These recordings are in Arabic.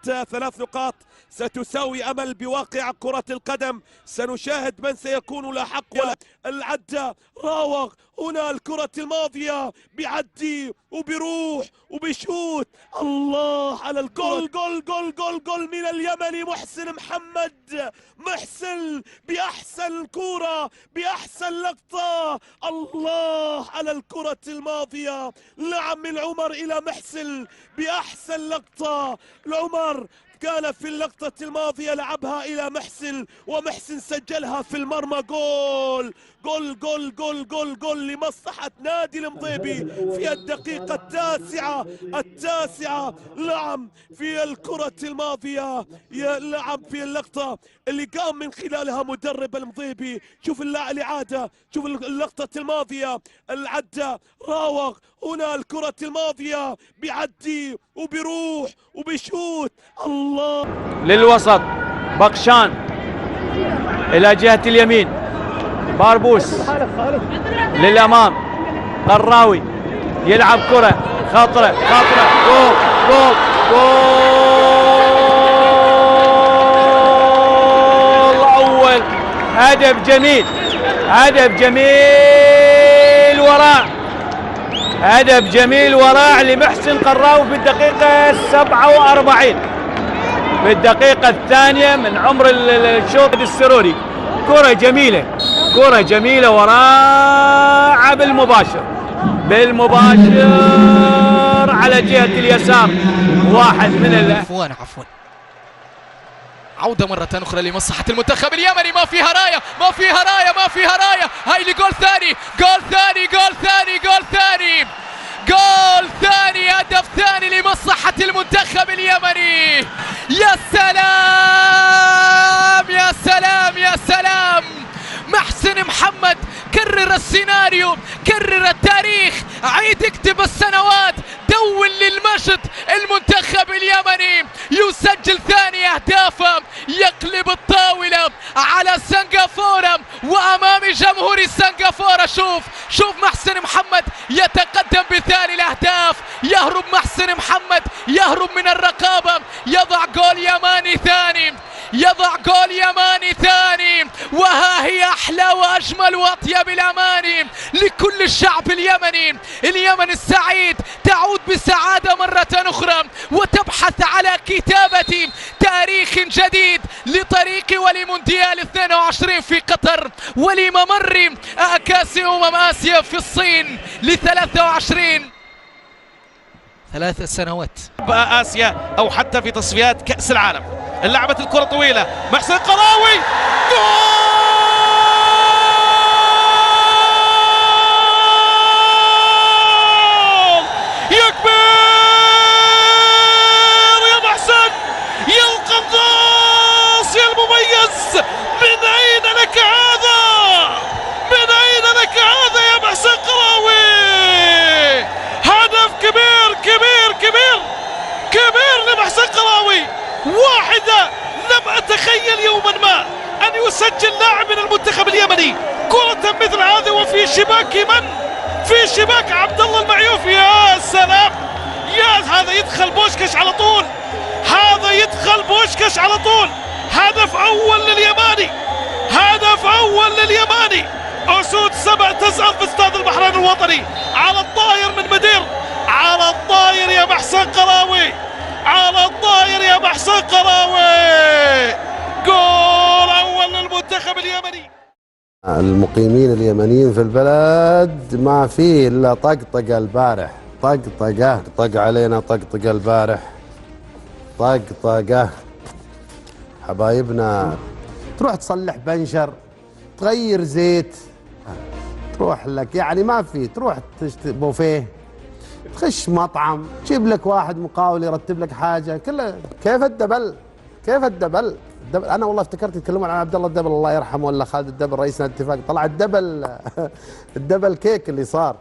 3 نقاط ستساوي أمل بواقع كرة القدم. سنشاهد من سيكون لاحق. العدة راوغ هنا الكرة الماضية بيعدي وبيروح وبيشوت. الله على الجول. جول جول جول جول من اليمني محسن محمد. محسن بأحسن كرة بأحسن لقطة. الله على الكرة الماضية. نعم من عمر إلى محسن بأحسن لقطة. العمر كان في اللقطة الماضية لعبها إلى محسن ومحسن سجلها في المرمى. جول جول جول جول جول جول لمصلحة نادي المضيبي في الدقيقة التاسعة. نعم في الكرة الماضية لعب في اللقطة اللي قام من خلالها مدرب المضيبي. شوف الإعادة، شوف اللقطة الماضية. العدة راوغ هنا الكرة الماضية بيعدي وبيروح وبيشوت. الله للوسط بقشان إلى جهة اليمين. باربوس للأمام. قراوي يلعب كرة خطرة جول جول جول أول. هدف جميل هدف جميل وراع لمحسن قراوي في الدقيقة 47 في الدقيقة الثانية من عمر الشوط السروري. كرة جميلة وراعة بالمباشر على جهة اليسار. واحد من عفوا عودة مرة أخرى لمصلحة المنتخب اليمني. ما فيها راية. هاي لجول ثاني. جول ثاني هدف ثاني لمصلحة المنتخب اليمني. يا سلام محسن محمد كرر السيناريو، كرر التاريخ، عيد اكتب السنوات، دون للمجد. المنتخب اليمني يسجل ثاني أهدافه، يقلب الطاولة على سنغافورة وأمام جمهور سنغافورة. شوف محسن محمد يتقدم بثاني الأهداف. يهرب محسن محمد، يهرب من الرقابة، يضع جول يماني ثاني. وها هي أحلى وأجمل وأطيب الأماني لكل الشعب اليمني. اليمن السعيد تعود بسعادة مرة أخرى وتبحث على كتابة تاريخ جديد لطريق ولمونديال 22 في قطر ولممر كأس آسيا في الصين ل23 3 سنوات آسيا أو حتى في تصفيات كأس العالم. لعبت الكرة طويلة محسن قراوي. جول يا كبير يا محسن يا القناص يا المميز. من أين لك هذا يا محسن قراوي؟ هدف كبير لمحسن قراوي. واحدة لم أتخيل يوما ما أن يسجل لاعب من المنتخب اليمني كرة مثل هذه وفي شباك من؟ في شباك عبد الله المعيوف. يا سلام، هذا يدخل بوشكش على طول. هدف أول لليماني. أسود 7 تزعل في استاد البحرين الوطني. على الطاير من مدير، على الطاير يا محسن قراوي، جول أول للمنتخب اليمني. المقيمين اليمنيين في البلد ما فيه إلا طقطقة البارح. طق علينا طقطقة البارح. حبايبنا تروح تصلح بنشر، تغير زيت، تروح لك يعني ما في، تروح تشتري بوفيه، تخش مطعم، تجيب لك واحد مقاول يرتب لك حاجه كلها. كيف الدبل انا والله افتكرت يتكلمون عن عبد الله الدبل الله يرحمه ولا خالد الدبل رئيس الاتفاق. طلع الدبل كيك اللي صار.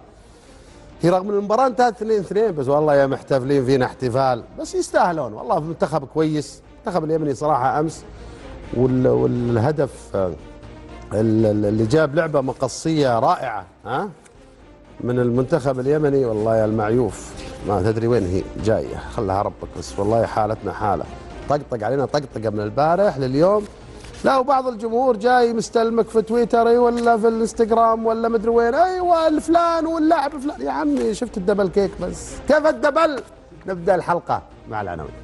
هي رغم ان المباراه انتهت 2-2 بس والله يا محتفلين فينا احتفال. بس يستاهلون والله. منتخب كويس، المنتخب اليمني صراحه امس. والهدف اللي جاب لعبه مقصيه رائعه من المنتخب اليمني والله يا المعيوف. ما تدري وين هي جايه، خلها ربك بس. والله حالتنا حاله، طقطق علينا طقطقه من البارح لليوم. لا وبعض الجمهور جاي مستلمك في تويتر ولا في الانستغرام ولا مدري وين، ايوه الفلان واللاعب فلان. يا عمي شفت الدبل كيك بس، كيف الدبل؟ نبدا الحلقه مع العناوين.